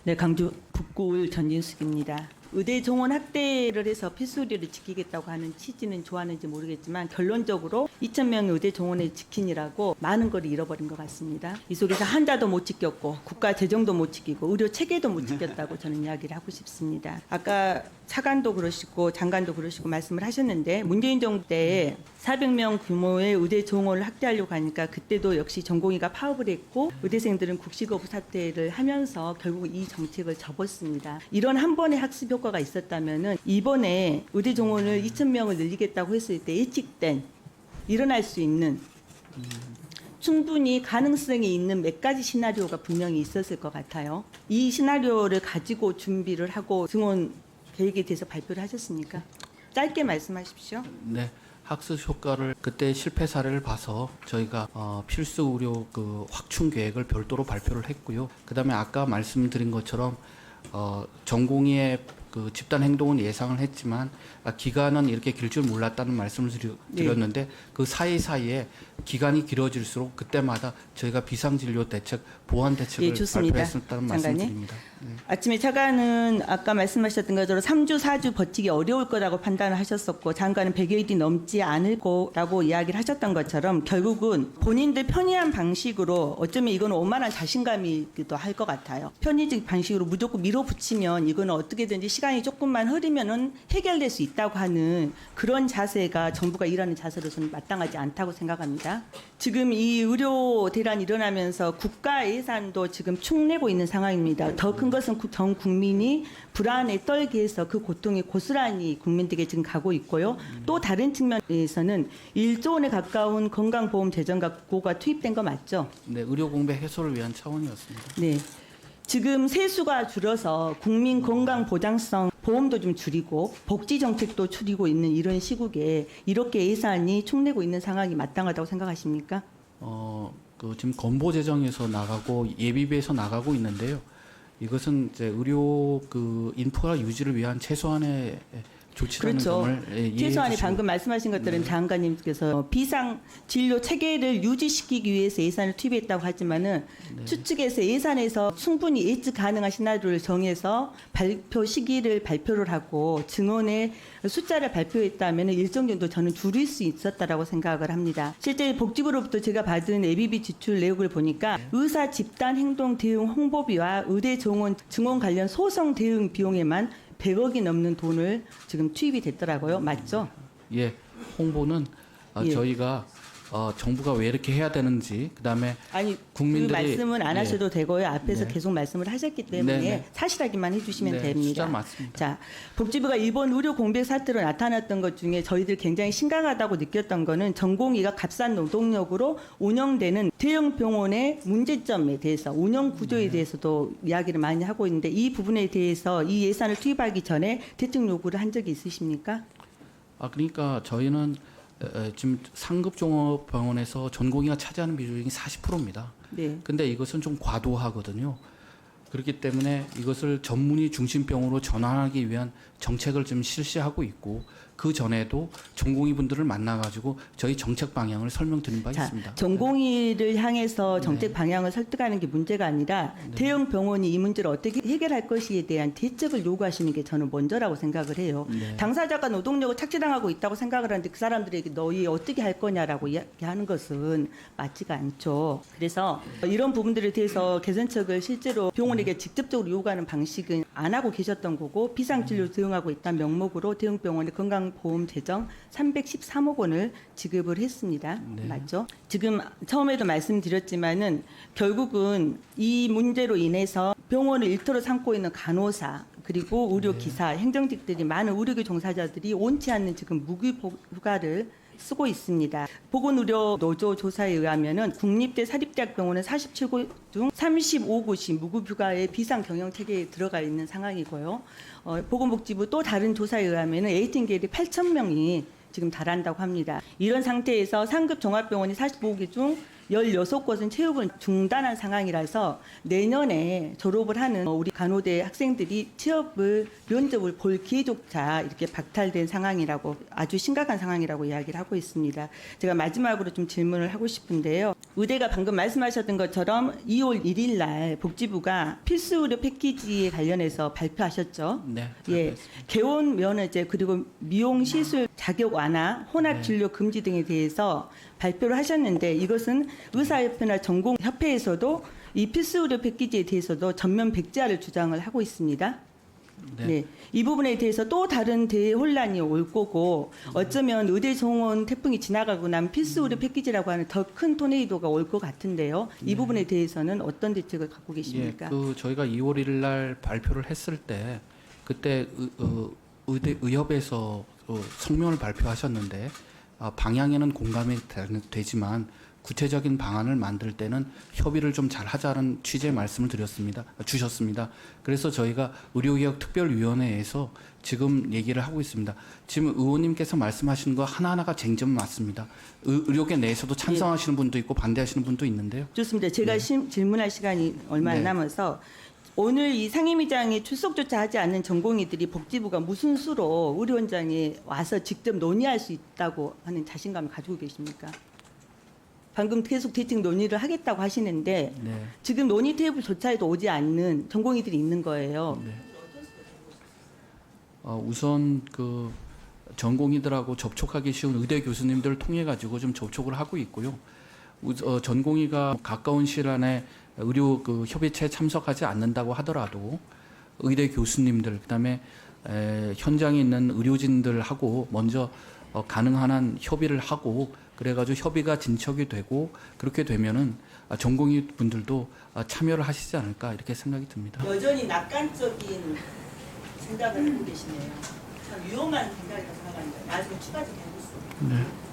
네, 강주 북구울 전진숙입니다. 의대 정원 확대를 해서 필수의료를 지키겠다고 하는 취지는 좋아하는지 모르겠지만 결론적으로 2,000명의 의대 정원을 지키느라고 많은 걸 잃어버린 것 같습니다. 이 속에서 환자도 못 지켰고 국가 재정도 못 지키고 의료 체계도 못 지켰다고 저는 이야기를 하고 싶습니다. 아까 차관도 그러시고 장관도 그러시고 말씀을 하셨는데 문재인 정부 때 400명 규모의 의대 정원을 확대하려고 하니까 그때도 역시 전공의가 파업을 했고 의대생들은 국시거부 사퇴를 하면서 결국 이 정책을 접었습니다. 이런 한 번의 학습 효과가 있었다면은 이번에 의대 정원을 2,000명을 늘리겠다고 했을 때 예측된 일어날 수 있는 충분히 가능성이 있는 몇 가지 시나리오가 분명히 있었을 것 같아요. 이 시나리오를 가지고 준비를 하고 증원 계획에 대해서 발표를 하셨습니까? 짧게 말씀하십시오. 네. 학습 효과를 그때 실패 사례를 봐서 저희가 필수 의료 그 확충 계획을 별도로 발표를 했고요. 그다음에 아까 말씀드린 것처럼 전공의의 그 집단 행동은 예상을 했지만 기간은 이렇게 길 줄 몰랐다는 말씀을 드렸는데 네. 그 사이사이에 기간이 길어질수록 그때마다 저희가 비상진료 대책, 보완 대책을 발표했었다는 말씀드립니다. 네. 아침에 차관은 아까 말씀하셨던 것처럼 3주, 4주 버티기 어려울 거라고 판단을 하셨었고 장관은 100여일이 넘지 않을 거라고 이야기를 하셨던 것처럼 결국은 본인들 편의한 방식으로 어쩌면 이거는 오만한 자신감이기도 할 것 같아요. 편의적 방식으로 무조건 밀어붙이면 이거는 어떻게든지 시간이 조금만 흐르면은 해결될 수 있다고 하는 그런 자세가 정부가 일하는 자세로서는 마땅하지 않다고 생각합니다. 지금 이 의료 대란이 일어나면서 국가 예산도 지금 축내고 있는 상황입니다. 더 큰 것은 전 국민이 불안에 떨게 해서 그 고통이 고스란히 국민들에게 지금 가고 있고요. 또 다른 측면에서는 1조 원에 가까운 건강보험 재정과 국고가 투입된 거 맞죠? 네, 의료 공백 해소를 위한 차원이었습니다. 네. 지금 세수가 줄어서 국민 건강 보장성 보험도 좀 줄이고 복지 정책도 줄이고 있는 이런 시국에 이렇게 예산이 축내고 있는 상황이 마땅하다고 생각하십니까? 그 지금 건보 재정에서 나가고 예비비에서 나가고 있는데요. 이것은 이제 의료 그 인프라 유지를 위한 최소한의 조치라는 그렇죠. 점을 이해해 최소한의 주시고. 방금 말씀하신 것들은 네. 장관님께서 비상 진료 체계를 유지시키기 위해서 예산을 투입했다고 하지만은 네. 추측에서 예산에서 충분히 예측 가능한 시나리오를 정해서 발표 시기를 발표를 하고 증원의 숫자를 발표했다면 일정 정도 저는 줄일 수 있었다라고 생각을 합니다. 실제 복지부로부터 제가 받은 예비비 지출 내역을 보니까 의사 집단 행동 대응 홍보비와 의대 정원 증원 관련 소송 대응 비용에만 100억이 넘는 돈을 지금 투입이 됐더라고요. 맞죠? 예, 홍보는 예. 저희가 정부가 왜 이렇게 해야 되는지 그다음에 아니 국민들이 그 말씀은 안 예. 하셔도 되고요. 앞에서 네. 계속 말씀을 하셨기 때문에 네, 네. 사실하기만 해주시면 네, 됩니다. 숫자 맞습니다. 자, 복지부가 이번 의료 공백 사태로 나타났던 것 중에 저희들 굉장히 심각하다고 느꼈던 거는 전공의가 값싼 노동력으로 운영되는 대형 병원의 문제점에 대해서 운영 구조에 대해서도 이야기를 많이 하고 있는데 이 부분에 대해서 이 예산을 투입하기 전에 대책 요구를 한 적이 있으십니까? 그러니까 저희는 지금 상급 종합병원에서 전공의가 차지하는 비중이 40%입니다. 네. 근데 이것은 좀 과도하거든요. 그렇기 때문에 이것을 전문의 중심병으로 전환하기 위한 정책을 좀 실시하고 있고 그 전에도 전공의 분들을 만나가지고 저희 정책 방향을 설명드린 바 있습니다. 전공의를 향해서 정책 방향을 설득하는 게 문제가 아니라 대형 병원이 이 문제를 어떻게 해결할 것이에 대한 대책을 요구하시는 게 저는 먼저라고 생각을 해요. 네. 당사자가 노동력을 착취당하고 있다고 생각을 하는데 그 사람들에게 너희 어떻게 할 거냐라고 이야기하는 것은 맞지가 않죠. 그래서 이런 부분들에 대해서 개선책을 실제로 병원에게 직접적으로 요구하는 방식은 안 하고 계셨던 거고 비상진료 대응하고 있다는 명목으로 대형 병원의 건강보험 재정 313억 원을 지급을 했습니다. 네. 맞죠? 지금 처음에도 말씀드렸지만은 결국은 이 문제로 인해서 병원을 일터로 삼고 있는 간호사 그리고 의료기사, 행정직들이 많은 의료계 종사자들이 원치 않는 지금 무급휴가를 쓰고 있습니다. 보건의료 노조 조사에 의하면은 국립대 사립대학병원은 47곳 중 35곳이 무급휴가의 비상 경영 체계에 들어가 있는 상황이고요. 보건복지부 또 다른 조사에 의하면은 에이팅겔이 8,000명이 지금 달한다고 합니다. 이런 상태에서 상급 종합병원이 45개 중 16곳은 체육을 중단한 상황이라서 내년에 졸업을 하는 우리 간호대 학생들이 취업을 면접을 볼 기회조차 이렇게 박탈된 상황이라고 아주 심각한 상황이라고 이야기를 하고 있습니다. 제가 마지막으로 좀 질문을 하고 싶은데요. 의대가 방금 말씀하셨던 것처럼 2월 1일 날 복지부가 필수 의료 패키지에 관련해서 발표하셨죠. 네. 예, 개원 면허제 그리고 미용 시술 자격 완화, 혼합 진료 금지 등에 대해서 발표를 하셨는데 이것은 의사협회나 전공협회에서도 이 필수 의료 패키지에 대해서도 전면 백지화를 주장을 하고 있습니다. 네. 네. 이 부분에 대해서 또 다른 대혼란이 올 거고 어쩌면 의대 정원 태풍이 지나가고 나면 필수 의료 패키지라고 하는 더 큰 토네이도가 올 것 같은데요. 이 부분에 대해서는 어떤 대책을 갖고 계십니까? 예, 그 저희가 2월 1일 날 발표를 했을 때 그때 의협에서 성명을 발표하셨는데 방향에는 공감이 되지만 구체적인 방안을 만들 때는 협의를 좀 잘 하자는 취지의 말씀을 주셨습니다. 그래서 저희가 의료개혁 특별위원회에서 지금 얘기를 하고 있습니다. 지금 의원님께서 말씀하시는 거 하나하나가 쟁점 맞습니다. 의료계 내에서도 찬성하시는 분도 있고 반대하시는 분도 있는데요. 좋습니다. 제가 질문할 시간이 얼마 안 네. 남아서 오늘 이 상임위장에 출석조차 하지 않는 전공의들이 복지부가 무슨 수로 의료원장에 와서 직접 논의할 수 있다고 하는 자신감을 가지고 계십니까? 방금 계속 대책 논의를 하겠다고 하시는데 네. 지금 논의 테이블조차에도 오지 않는 전공의들이 있는 거예요. 네. 우선 그 전공의들하고 접촉하기 쉬운 의대 교수님들을 통해 가지고 좀 접촉을 하고 있고요. 전공의가 가까운 시일 안에 의료 그 협의체에 참석하지 않는다고 하더라도 의대 교수님들 그다음에 현장에 있는 의료진들하고 먼저 가능한 한 협의를 하고 그래가지고 협의가 진척이 되고 그렇게 되면은 전공의 분들도 참여를 하시지 않을까 이렇게 생각이 듭니다. 여전히 낙관적인 생각을 하고 계시네요. 참 위험한 생각이라고 생각합니다. 나중에 추가적인 할 수. 네.